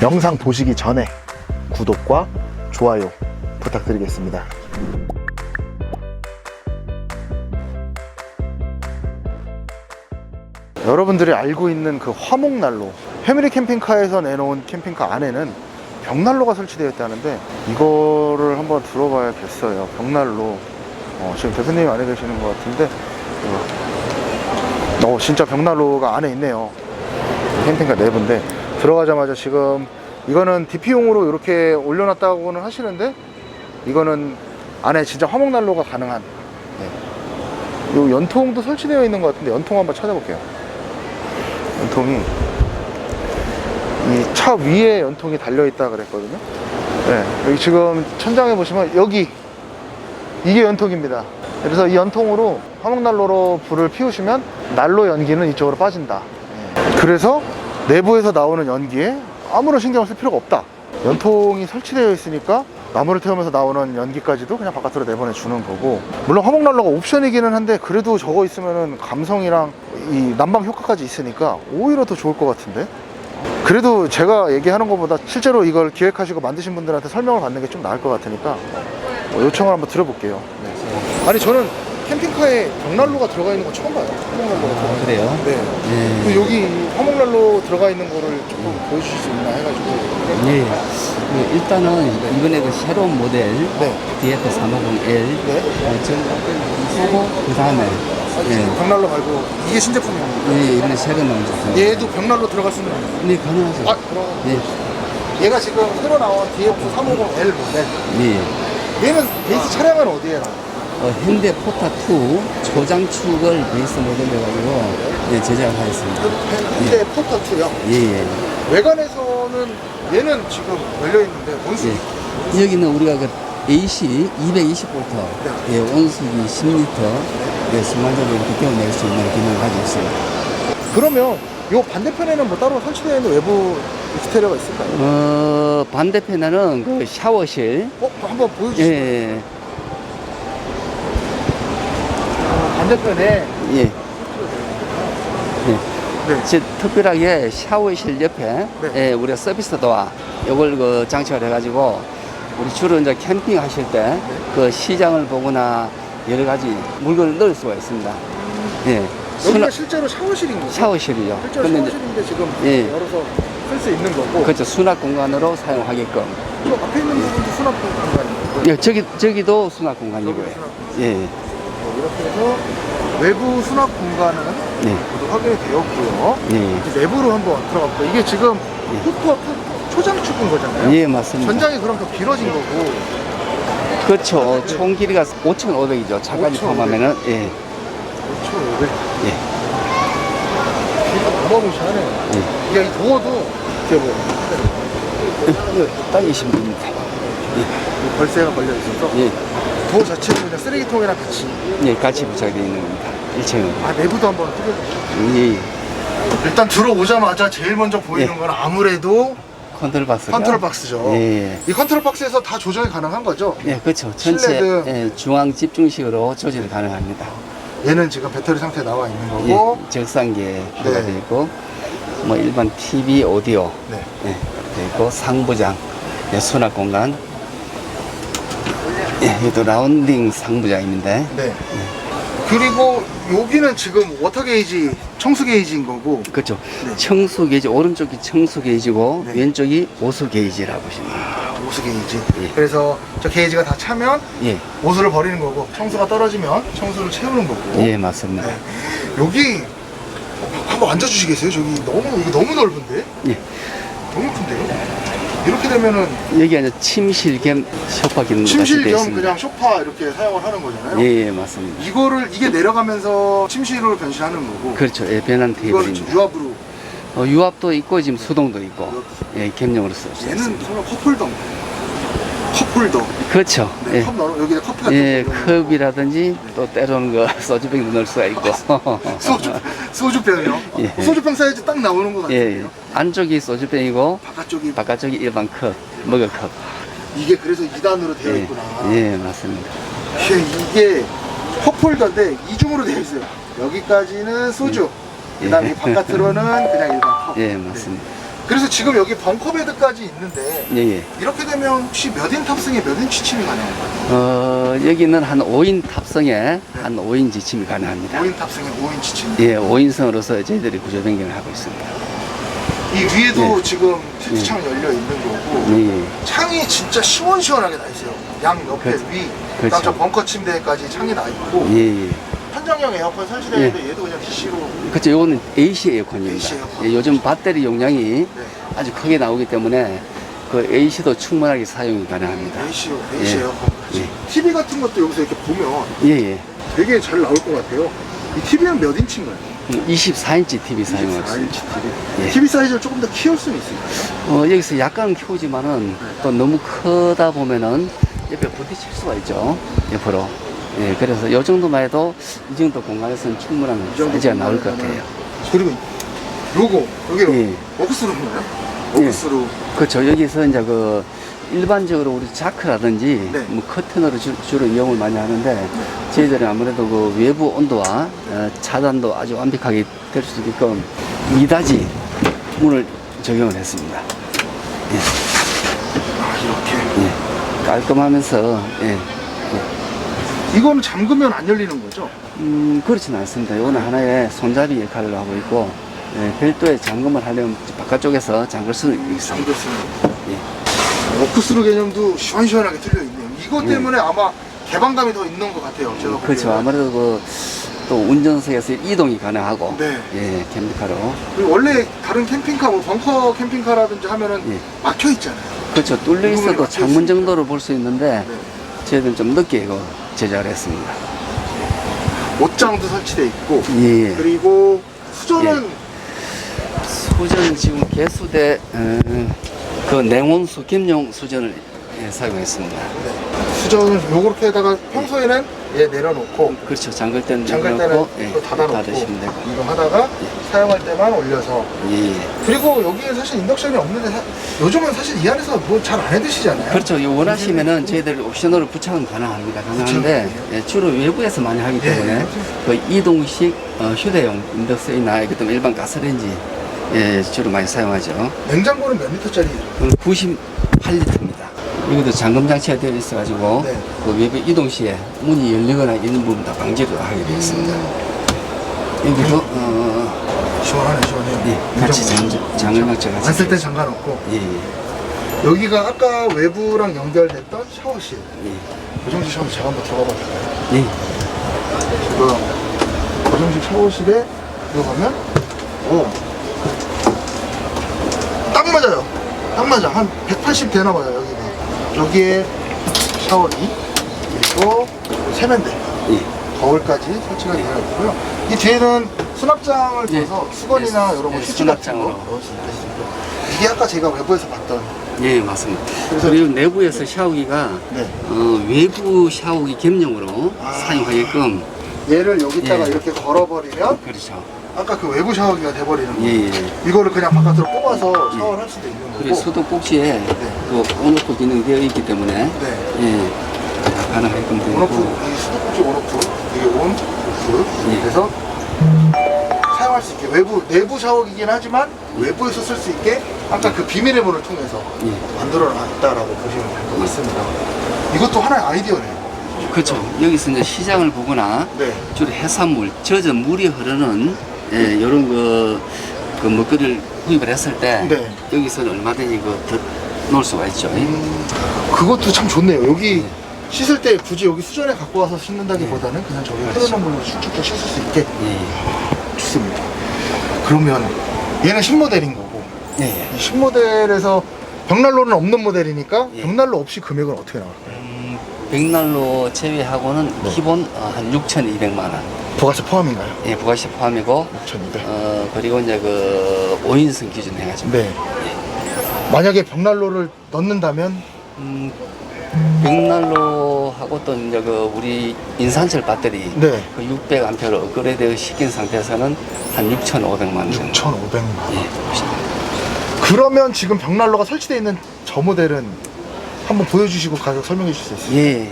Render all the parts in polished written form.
영상 보시기 전에 구독과 좋아요 부탁드리겠습니다. 여러분들이 알고 있는 그 화목난로, 패밀리 캠핑카에서 내놓은 캠핑카 안에는 벽난로가 설치되어 있다는데 이거를 한번 들어봐야겠어요. 벽난로. 지금 대표님이 안에 계시는 것 같은데 진짜 벽난로가 안에 있네요. 캠핑카 내부인데 들어가자마자 지금 이거는 DP용으로 이렇게 올려놨다고는 하시는데 이거는 안에 진짜 화목난로가 가능한 요 연통도 설치되어 있는 것 같은데 연통 한번 찾아볼게요. 연통이 이 차 위에 연통이 달려있다 그랬거든요. 네, 여기 지금 천장에 보시면 여기 이게 연통입니다. 그래서 이 연통으로 화목난로로 불을 피우시면 난로 연기는 이쪽으로 빠진다. 그래서 내부에서 나오는 연기에 아무런 신경을 쓸 필요가 없다. 연통이 설치되어 있으니까 나무를 태우면서 나오는 연기까지도 그냥 바깥으로 내보내주는 거고, 물론 화목난로가 옵션이기는 한데 그래도 저거 있으면은 감성이랑 이 난방 효과까지 있으니까 오히려 더 좋을 것 같은데, 그래도 제가 얘기하는 것보다 실제로 이걸 기획하시고 만드신 분들한테 설명을 받는 게 좀 나을 것 같으니까 요청을 한번 드려볼게요. 네. 아니 저는 캠핑카에 벽난로가 들어가 있는 거 처음 봐요. 화목난로가 들어가 있는 그래요? 네. 네. 여기 화목난로 들어가 있는 거를 조금 보여주실 수 있나 해가지고. 네. 일단은 이번에 그 새로운 모델 네. DF350L 네. 하고 그 다음에 벽난로 말고 이게 신제품이에요. 네, 이번에 새로 나온 제품. 얘도 벽난로 들어갈 수는 있나요? 네, 가능하죠. 들어가. 네. 얘가 지금 새로 나온 DF350L 모델. 네. 얘는 베이스 차량은 어디에 나와요? 현대 포타2 초장축을 베이스 모델로 해가지고 제작을 하였습니다. 현대 포터2요? 예. 외관에서는 얘는 지금 열려있는데 온수 여기는 우리가 그 AC 220V, 네. 온수기 10L, 순간적으로 이렇게 데워낼 수 있는 기능을 가지고 있습니다. 그러면 요 반대편에는 뭐 따로 설치되어 있는 외부 스테레오가 있을까요? 반대편에는 그 샤워실. 한번 보여주시죠. 예. 반대편에 예. 네. 특별하게 샤워실 옆에 네. 우리가 서비스 도어 이걸 그 장착을 해가지고 우리 주로 이제 캠핑 하실 때 그 시장을 보거나 여러 가지 물건을 넣을 수가 있습니다. 예. 여기가 실제로 샤워실인 거죠? 샤워실이죠. 실제로 샤워실인데 지금 예. 열어서 쓸 수 있는 거고. 그렇죠. 수납 공간으로 사용하게끔. 저 앞에 있는 부분도 수납 공간이고. 예, 저기도 수납 공간이고요. 예. 이렇게 해서 외부 수납 공간은 모두 확인이 되었고요. 예. 이제 내부로 한번 들어가볼게요. 이게 지금 포터 초장축인 거잖아요. 예, 맞습니다. 전장이 그럼 더 길어진 거고. 그렇죠. 총 길이가 5,500이죠. 차까지 5,500. 포함하면은, 예. 그렇죠. 네. 예. 어마무시하네요. 예. 이게 이 도어도 이렇게 뭐 이거 당기시면 됩니다. 이 벌새가 걸려 있어서 예. 도어 자체도 그냥 쓰레기통이랑 같이. 예, 같이 부착되어 있는 겁니다. 1층은. 내부도 한번 뜯어주시죠. 예. 일단 들어오자마자 제일 먼저 보이는 건 아무래도 컨트롤 박스가. 컨트롤 박스죠. 예. 이 컨트롤 박스에서 다 조정이 가능한 거죠? 예, 그렇죠. 전체 실내등. 중앙 집중식으로 조절이 가능합니다. 얘는 지금 배터리 상태에 나와 있는 거고. 예, 적상기에 들어가 네. 있고, 뭐 일반 TV, 오디오, 네. 돼 있고 상부장, 수납 공간. 예, 이것도 라운딩 상부장인데. 네. 그리고 여기는 지금 워터 게이지, 청수 게이지인 거고. 그렇죠. 네. 청수 게이지, 오른쪽이 청수 게이지고, 네. 왼쪽이 오수 게이지라고 보시면 됩니다. 오수 게이지. 예. 그래서 저 게이지가 다 차면 예, 오수를 버리는 거고, 청수가 떨어지면 청수를 채우는 거고. 예, 맞습니다. 네. 여기 한번 앉아주시겠어요? 이게 너무 넓은데? 예. 너무 큰데요? 이렇게 되면은 여기 이제 침실 겸 소파 기능도 침실 같이 되어 겸 있습니다. 그냥 소파 이렇게 사용을 하는 거잖아요. 예, 예, 맞습니다. 이게 내려가면서 침실로 변신하는 거고. 그렇죠. 예, 변환 이거는 테이블입니다. 유압으로. 유압도 있고 지금 수동도 있고, 예, 겸용으로 쓸 수 얘는 있습니다. 설마 컵홀더인가요? 컵홀더. 그렇죠. 네, 예. 컵 넣어 여기다 커피 같은 예, 거 넣으면 컵이라든지 또 때로는 그 소주병도 넣을 수가 있고. 소주병이요? 예. 소주병 사이즈 딱 나오는 것 예, 같은데요? 안쪽이 소주병이고 바깥쪽이 일반 컵, 머그컵. 이게 그래서 2단으로 되어 예, 있구나. 예, 맞습니다. 이게 컵홀더인데 이중으로 되어 있어요. 여기까지는 소주, 그 다음에 바깥으로는 그냥 일반 컵. 예, 맞습니다. 그래서 지금 여기 벙커베드까지 있는데 예, 예. 이렇게 되면 혹시 몇 인 탑승에 몇 인 취침이 가능한가요? 여기는 한 5인 탑승에 한 5인 지침이 가능합니다. 5인 탑승에 5인 취침. 예, 5인승으로서 저희들이 구조 변경을 하고 있습니다. 이 위에도 예. 지금 세트창 열려 있는 거고 예, 예. 창이 진짜 시원시원하게 나 있어요. 양 옆에 그렇죠. 위, 그렇죠. 저 벙커 침대까지 창이 나 있고 예, 예. 천장형 에어컨 설치되어 있는데 얘도 그냥 DC로. 그렇죠. 이거는 AC 에어컨입니다. AC 에어컨. 예, 요즘 배터리 용량이 네. 아주 크게 나오기 때문에 그 AC도 충분하게 사용이 가능합니다. AC 예. 에어컨. 예. TV 같은 것도 여기서 이렇게 보면 예, 예. 되게 잘 나올 것 같아요. 이 TV는 몇 인치인가요? 24인치 TV 사용하고 24인치 있습니다. TV. 예. TV 사이즈를 조금 더 키울 수는 있을까요? 여기서 약간 키우지만은 또 너무 크다 보면은 옆에 부딪힐 수가 있죠. 옆으로. 예, 그래서 이 정도만 해도 이 정도 공간에서는 충분한 이 정도 사이즈가 나올 것 공간이면은. 같아요. 그리고 요거 여기로 예. 워크스룸인가요? 예. 워크스룸. 그렇죠. 여기서 이제 그 일반적으로 우리 자크라든지 네. 뭐 커튼으로 주로 이용을 많이 하는데 저희들은 아무래도 그 외부 온도와 차단도 아주 완벽하게 될 수 있게끔 미닫이 문을 적용을 했습니다. 예. 아 이렇게. 예. 깔끔하면서 예. 이거는 잠그면 안 열리는 거죠? 그렇지는 않습니다. 이거는 하나의 손잡이 역할을 하고 있고 예, 별도의 잠금을 하려면 바깥쪽에서 잠글 수는 있습니다. 잠글 수는. 예. 워크스루 개념도 시원시원하게 뚫려 있네요. 이것 예. 때문에 아마 개방감이 더 있는 것 같아요. 제가 그렇죠. 보기에는. 아무래도 또 운전석에서 이동이 가능하고 네. 예, 캠핑카로 그리고 원래 다른 캠핑카, 뭐 벙커 캠핑카라든지 하면은 예. 막혀 있잖아요. 그렇죠. 뚫려 이동이 있어도 막혀 창문 있으니까. 정도로 볼 수 있는데 네. 저희들은 좀 늦게 이거 제작을 했습니다. 옷장도 설치돼 있고 예, 예. 그리고 수전은 수전 지금 개수대 그 냉온수 겸용 수전을 예, 사용했습니다. 수전은 요렇게다가 평소에는 얘 내려놓고 그렇죠. 잠글 때는 잠글 때는 내려놓고, 이거 닫아놓고 닫으시면 되고. 이동하다가 사용할 때만 올려서. 예, 예. 그리고 여기에 사실 인덕션이 없는데 요즘은 사실 이 안에서 뭐 잘 안 해드시잖아요. 그렇죠. 이거 원하시면은 저희들 옵션으로 부착은 가능합니다. 가능한데 예, 주로 외부에서 많이 하기 때문에 예. 그 이동식 휴대용 인덕션이나 그다음에 일반 가스레인지 예, 주로 많이 사용하죠. 냉장고는 몇 리터짜리죠? 98리터입니다. 이것도 잠금 장치가 되어 있어가지고 네. 그 외부 이동 시에 문이 열리거나 있는 부분 다 방지를 하게 되어 있습니다. 여기도 시원하네, 시원해요. 예, 같이 장을 장치가 같이 안쓸 때 잠가놓고. 예, 예, 여기가 아까 외부랑 연결됐던 샤워실. 예. 고정식 샤워실 제가 한번 들어가 볼까요? 예. 지금 고정식 샤워실에 들어가면 딱 맞아요. 딱 맞아. 한 180 되나 봐요, 여기가. 여기에 샤워기 그리고 세면대 예. 거울까지 설치가 되어 있고요. 이 뒤에는 수납장을 예. 둬서 수건이나 예. 여러 뭐 예, 휴지 같은 거 수납장으로. 넣을 수 있습니다. 이게 아까 제가 외부에서 봤던. 예, 맞습니다. 그래서- 그리고 내부에서 샤워기가 네. 외부 샤워기 겸용으로 아. 사용하게끔 얘를 여기다가 예. 이렇게 걸어버리면 그렇죠. 아까 그 외부 샤워기가 돼버리는 거예요. 예, 예. 이거를 그냥 바깥으로 뽑아서 샤워를 할 수도 있는 그리고 거고. 수도 꼭지에 그 온오프 기능이 되어 있기 때문에 네. 예, 다 가능하게끔 되어 온오프, 있고 이 수도꼭지 온오프, 이게 온, 오프. 예. 그래서 사용할 수 있게 내부 샤워기긴 하지만 외부에서 쓸 수 있게 아까 그 비밀의 문을 통해서 예. 만들어 놨다라고 보시면 될 것 같습니다. 이것도 하나의 아이디어네요. 그렇죠. 여기서 이제 시장을 보거나 네. 주로 해산물, 젖은 물이 흐르는 이런 그 먹거리를 구입을 했을 때 네. 여기서는 얼마든지 놓을 수가 있죠. 그것도 참 좋네요. 여기 씻을 때 굳이 여기 수전에 갖고 와서 씻는다기보다는 그냥 저기 흐르는 물로 쭉쭉 씻을 수 있게 예. 좋습니다. 그러면 얘는 신모델인 거고 예. 예. 이 신모델에서 벽난로는 없는 모델이니까 예. 벽난로 없이 금액은 어떻게 나올까요? 백난로 제외하고는 네. 기본 한 6,200만 원. 부가세 포함인가요? 예, 부가세 포함이고 6,200. 그리고 이제 그 5인승 기준 해가지고 네. 만약에 벽난로를 넣는다면 백난로하고 또 이제 그 우리 인산철 배터리 네. 그 600A 업그레이드 시킨 상태에서는 한 6,500만 원 정도. 6,500만 원. 예. 그러면 지금 벽난로가 설치되어 있는 저 모델은 한번 보여주시고 가격 설명해 주실 수 있어요? 예.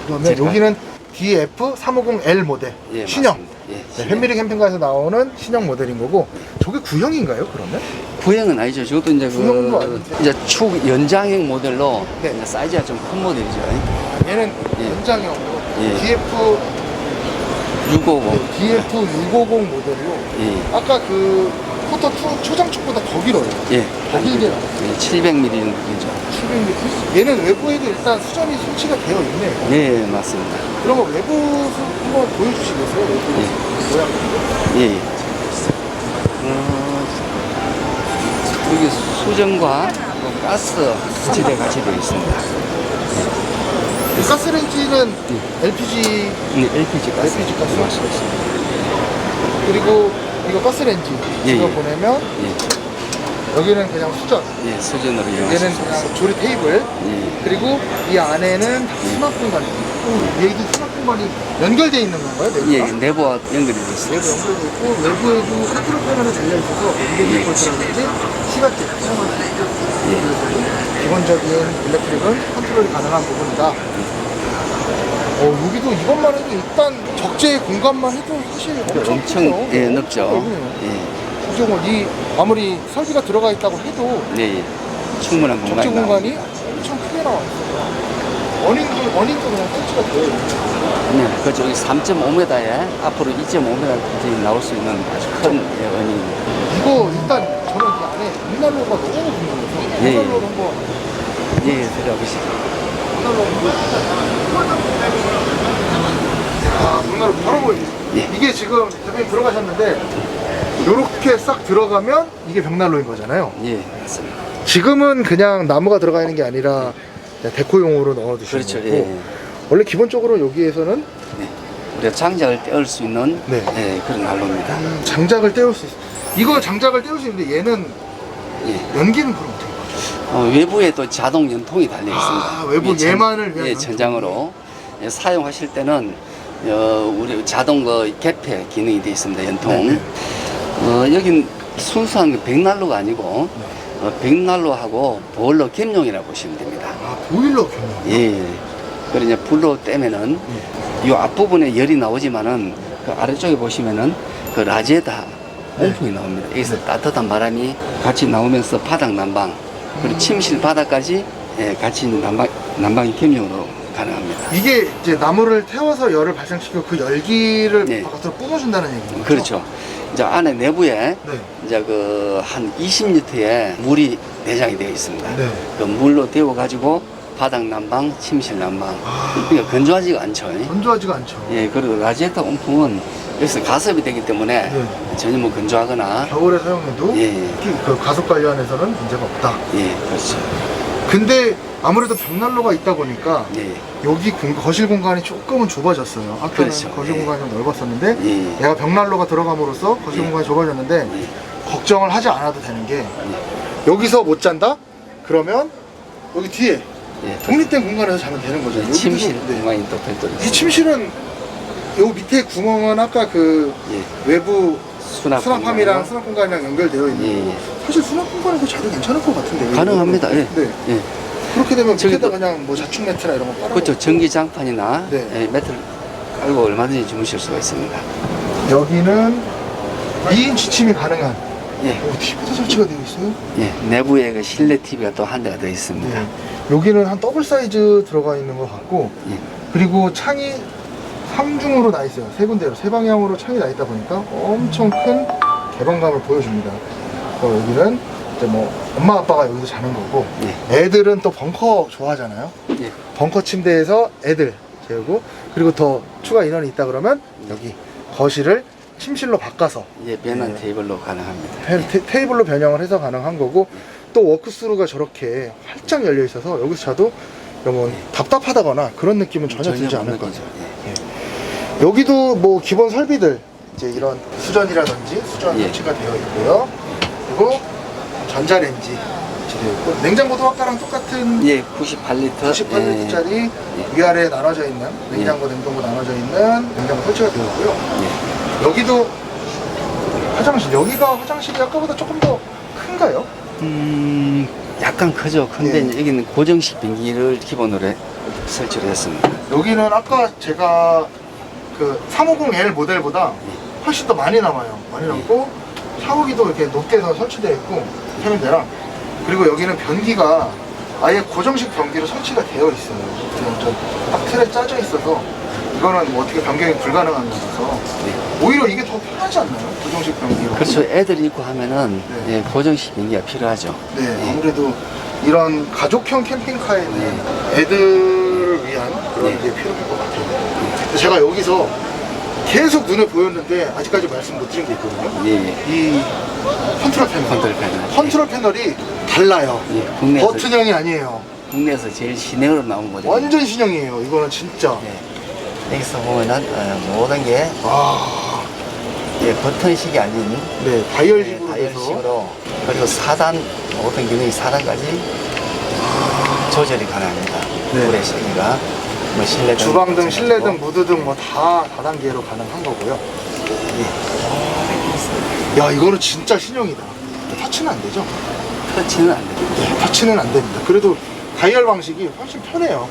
그러면 제가- 여기는 DF350L 모델 예, 신형. 맞습니다. 예, 네, 신형. 팬미리 캠핑카에서 나오는 신형 모델인 거고, 저게 구형인가요 그러면? 구형은 아니죠. 저것도 이제 구형도 아닌데. 이제 축 연장형 모델로 네. 이제 사이즈가 좀 큰 모델이죠. 얘는 예. 연장형으로 예. DF 650. DF650 모델로 예. 아까 그 포터2 초장축보다 더 길어요. 예. 더 길게 나와요. 700mm 정도죠. 700m. 얘는 외부에도 일단 수전이 설치가 되어 있네요. 네, 맞습니다. 그럼 외부 한번 보여주시겠어요? 외부 예. 모양. 예. 여기 수전과 또 가스 부치대 같이 되어 있습니다. 이 가스레인지는 LPG 네, LPG 가스. LPG 가스. 그리고 이거 가스레인지 예, 이거 예. 보내면 여기는 그냥 수전, 예, 수전으로 이용할 수 얘는 있습니다. 그냥 조리 테이블, 예. 그리고 이 안에는 수납 공간이 있고, 얘도 수납 공간이 연결되어 있는 건가요? 예, 내부가? 내부와 연결이 되어 있습니다. 내부 연결되어 있고, 외부에도 컨트롤 패널이 달려있어서 연결될 것이라든지 시간대 사용할 수 있고, 기본적인 일렉트릭은 컨트롤이 가능한 부분이다. 여기도 이것만 해도 일단 적재 공간만 해도 사실 엄청 크네요. 예, 넓죠. 넓네요. 예. 구조물, 이 아무리 설비가 들어가 있다고 해도 네, 예. 충분한 적재 공간이 공간이 나옵니다. 엄청 크게 나와 있어요. 어닝도 그냥 설치가 되어 있는. 네, 그렇죠. 3.5m에 앞으로 2.5m까지 나올 수 있는 아주 큰 원입니다. 이거 일단 저는 이 안에 벽난로가 너무 궁금해서 예, 예. 벽난로 한번 예, 들어보시죠. 벽난로 바로 보이죠. 예. 이게 지금 대표님 들어가셨는데 요렇게 싹 들어가면 이게 벽난로인 거잖아요. 예, 맞습니다. 지금은 그냥 나무가 들어가 있는 게 아니라 데코용으로 넣어두시는 그렇죠. 거고, 예. 원래 기본적으로 여기에서는 네. 우리가 장작을 떼올 수 있는 네. 예, 그런 난로입니다. 장작을 떼울 수 있어요. 이거 장작을 떼울 수 있는데 얘는 예. 연기는 그럼 어떻게 해요? 외부에 또 자동 연통이 달려 있습니다. 아, 외부 예, 얘만을 위한 예, 연통. 천장으로 예, 사용하실 때는 우리 자동 개폐 기능이 되어 있습니다. 연통. 네. 여긴 순수한 백난로가 아니고 백난로하고 보일러 겸용이라고 보시면 됩니다. 아, 보일러 겸용. 예. 그리고 이제 불로 떼면은 이 앞부분에 열이 나오지만은 그 아래쪽에 보시면은 그 라지에다 온풍이 나옵니다. 여기서 따뜻한 바람이 같이 나오면서 바닥 난방 그리고 침실 바닥까지 예, 같이 있는 난방이 겸용으로 가능합니다. 이게 이제 나무를 태워서 열을 발생시키고 그 열기를 네. 바깥으로 뿜어준다는 얘기죠. 그렇죠. 이제 안에 내부에 네. 이제 그 한 20리터의 물이 내장이 되어 있습니다. 네. 그 물로 데워 가지고 바닥 난방, 침실 난방. 아. 그러니까 건조하지가 않죠. 건조하지가 않죠. 예, 그리고 라지에타 온풍은 여기서 가습이 되기 때문에 네. 전혀 뭐 건조하거나 겨울에 사용해도 예. 특히 그 가속 관련해서는 문제가 없다. 예, 그렇죠. 근데 아무래도 벽난로가 있다 보니까 예, 여기 거실 공간이 조금은 좁아졌어요. 아까는 그렇죠. 거실 예. 공간이 좀 넓었었는데 예. 얘가 벽난로가 들어감으로써 거실 예. 공간이 좁아졌는데 예. 걱정을 하지 않아도 되는 게 여기서 못 잔다? 그러면 여기 뒤에 예. 독립된 공간에서 자면 되는 거죠. 예, 여기도 침실 좀- 네. 공간이 또 별도로 이 있습니다. 침실은 요 밑에 구멍은 아까 그 예. 외부 수납함이랑 수납함이랑 수납 공간이랑 연결되어 있는 예, 거고 예. 사실 수납 공간에서 자도 괜찮을 것 같은데 가능합니다. 예. 네. 예. 그렇게 되면 저기 밑에다 또- 그냥 뭐 자충 매트나 이런 거 깔아 그렇죠. 전기장판이나 네. 예, 매트를 깔고 얼마든지 주무실 수가 있습니다. 여기는 2인 취침이 가능한 예. TV도 설치가 되어 있어요. 예. 내부에 그 실내 TV가 또 한 대가 더 있습니다. 네. 여기는 한 더블 사이즈 들어가 있는 것 같고 예. 그리고 창이 3중으로 나 있어요. 세 군데로 세 방향으로 창이 나 있다 보니까 엄청 큰 개방감을 보여줍니다. 여기는 이제 뭐 엄마 아빠가 여기서 자는 거고 예. 애들은 또 벙커 좋아하잖아요. 예. 벙커 침대에서 애들 재우고 그리고 더 추가 인원이 있다 그러면 여기 거실을 침실로 바꿔서 예, 변환 네. 테이블로 가능합니다. 테이블로 변형을 해서 가능한 거고 또 워크스루가 저렇게 활짝 열려 있어서 여기서 자도 이러면 답답하다거나 그런 느낌은 전혀 들지 않을 못 거죠. 느끼죠. 여기도 뭐 기본 설비들 이제 이런 수전이라든지 수전 예. 설치가 되어 있고요. 그리고 전자레인지 설치되어 있고 냉장고도 아까랑 똑같은 예, 98리터. 98리터짜리 위아래 나눠져 있는 냉장고, 냉동고 나눠져 있는 냉장고 설치가 되어 있고요. 예. 여기도 화장실, 여기가 화장실이 아까보다 조금 더 큰가요? 약간 크죠. 근데 예. 여기는 고정식 변기를 기본으로 설치를 했습니다. 여기는 아까 제가 그 350L 모델보다 훨씬 더 많이 남아요. 많이 남고 샤워기도 이렇게 높게 해서 설치되어 있고 세면대랑, 그리고 여기는 변기가 아예 고정식 변기로 설치가 되어 있어요. 그냥 좀딱 틀에 짜져 있어서 이거는 뭐 어떻게 변경이 불가능한 거라서 오히려 이게 더 편하지 않나요? 고정식 변기로. 그렇죠. 애들 있고 하면은 네. 예, 고정식 변기가 필요하죠. 네, 아무래도 이런 가족형 캠핑카에는 애들을 위한 그런 네. 게 필요할 것 같아요. 근데 제가 여기서 계속 눈에 보였는데 아직까지 말씀 못 드린 게 있거든요. 예. 이 컨트롤 패널. 컨트롤 패널. 컨트롤 패널이 달라요. 예, 국내에서 버튼형이 아니에요. 국내에서 제일 신형으로 나온 모델. 완전 신형이에요. 이거는 진짜. 예. 여기서 보면은 모든 게 아, 예, 버튼식이 아닌 네, 다이얼식으로 돼서. 다이얼식으로, 그리고 4단 모든 기능이 4단까지 조절이 가능합니다. 네. 불의 시기가 뭐 실내등, 주방등, 실내등, 무드등 뭐 다 다단계로 가능한 거고요. 야, 이거는 진짜 신형이다. 터치는 안 되죠? 터치는 안 됩니다. 네, 터치는 안 됩니다. 그래도 다이얼 방식이 훨씬 편해요.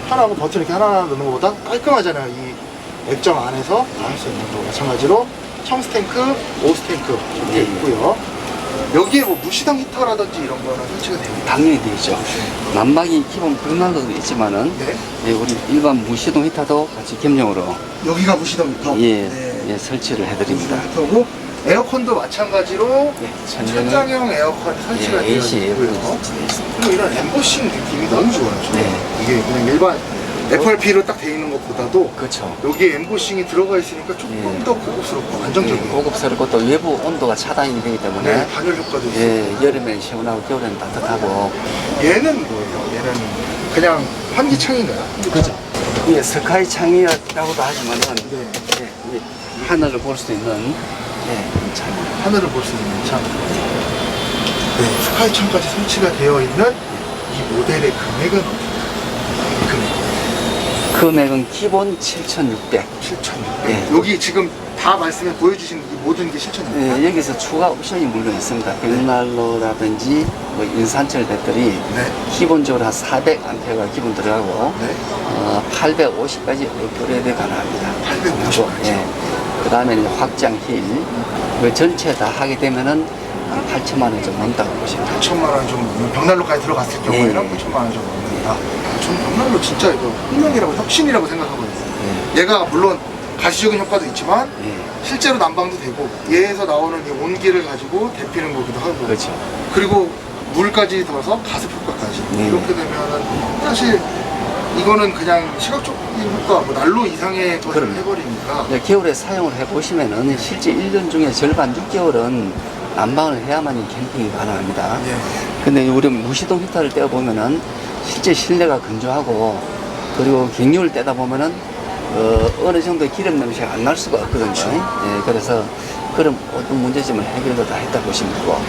편하고 버튼 이렇게 하나하나 넣는 것보다 깔끔하잖아요. 이 액정 안에서 다 할 수 있는 거. 마찬가지로 청스탱크, 오스탱크 이렇게 예. 있고요. 여기에 뭐 무시동 히터라든지 이런 거는 설치가 됩니다. 당연히 되어 있죠. 난방이 기본 불난로도 있지만은 네. 예, 우리 일반 무시동 히터도 같이 겸용으로 여기가 무시동 히터. 예, 네. 예, 설치를 해드립니다. 무시동 히터고 에어컨도 마찬가지로 예, 천장형 에어컨이 설치가 예, 되어 AC 있고요. 설치되어 있습니다. 그리고 이런 엠보싱 느낌이 너무 좋아요. 저는. 네. 이게 그냥 일반 FRP로 딱 돼 있는 것보다도 그렇죠. 여기에 엠보싱이 들어가 있으니까 조금 예. 더 고급스럽고 예, 안정적이에요. 고급스럽고 또 외부 온도가 차단이 되기 때문에 네, 단열 효과도 있어요. 예, 여름엔 시원하고 겨울엔 따뜻하고. 얘는 뭐예요? 얘는 그냥 환기창인가요? 그죠. 예, 스카이 창이라고도 하지만은 네. 예, 이 하늘을 볼 수 있는 예, 창. 하늘을 볼 수 있는 창. 네, 스카이 창까지 설치가 되어 있는 이 모델의 금액은 어떻게 돼요? 금액 금액은 기본 7,600. 7,600. 예. 여기 지금 다 말씀해 보여주신 이 모든 게 7,600. 예, 여기서 추가 옵션이 물론 있습니다. 벽난로라든지 뭐 인산철 배터리 네. 기본적으로 한 400A가 기본 들어가고 네. 850까지 업그레이드 가능합니다. 850 까지. 예. 그 다음에 확장 힐, 그 전체 다 하게 되면은 한 8천만 원 좀 넘다고 보시면 돼요. 8천만 원 좀 벽난로까지 들어갔을 경우에는 예. 8천만 원 좀 넘는다. 저는 벽난로 진짜 이거 혁명이라고 혁신이라고 생각하거든요. 얘가 물론 가시적인 효과도 있지만 예. 실제로 난방도 되고 얘에서 나오는 이 온기를 가지고 데피는 거기도 하고 그렇죠. 그리고 물까지 들어서 가습 효과까지 네. 이렇게 되면은 사실 이거는 그냥 시각적인 효과 뭐 난로 이상의 것을 그럼요. 해버리니까 예, 겨울에 사용을 해보시면은 실제 1년 중에 절반 6개월은 난방을 해야만 캠핑이 가능합니다. 예. 근데 우리 무시동 히터를 떼어보면은 실제 실내가 건조하고 그리고 경유를 떼다 보면은 어느 정도 기름 냄새가 안 날 수가 없거든요. 예, 그래서 그런 어떤 문제점을 해결도 다 했다 보시면 되고,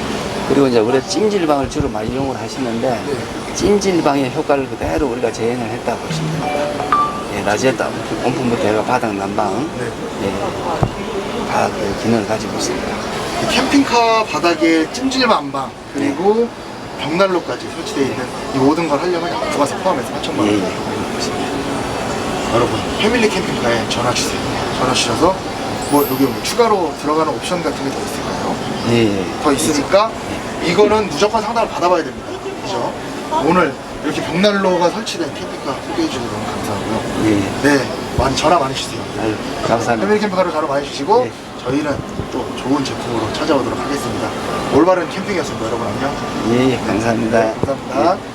그리고 이제 우리 찜질방을 주로 많이 이용을 하시는데 네. 찜질방의 효과를 그대로 우리가 재현을 했다 보시면 됩니다. 예, 낮에 온풍부터 해가 바닥 난방 네. 예, 다 그 기능을 가지고 있습니다. 이 캠핑카 바닥에 찜질방 안방 그리고 벽난로까지 설치되어 있는 이 모든 걸 하려면 약 부가세 포함해서 8천만 원. 예, 예. 여러분 패밀리 캠핑카에 전화 주세요. 전화 주셔서 뭐 여기 뭐 추가로 들어가는 옵션 같은 게 더 있을까요? 예, 예. 더 있으니까 이거는 무조건 상담을 받아봐야 됩니다. 그죠? 오늘 이렇게 벽난로가 설치된 캠핑카 소개해 주셔서 너무 감사하고요. 예. 네, 전화 많이 주세요. 아유, 감사합니다. 패밀리 캠핑카로 전화 많이 주시고 네. 저희는 또 좋은 제품으로 찾아오도록 하겠습니다. 올바른 캠핑이었습니다. 여러분 안녕. 예, 예, 감사합니다. 감사합니다.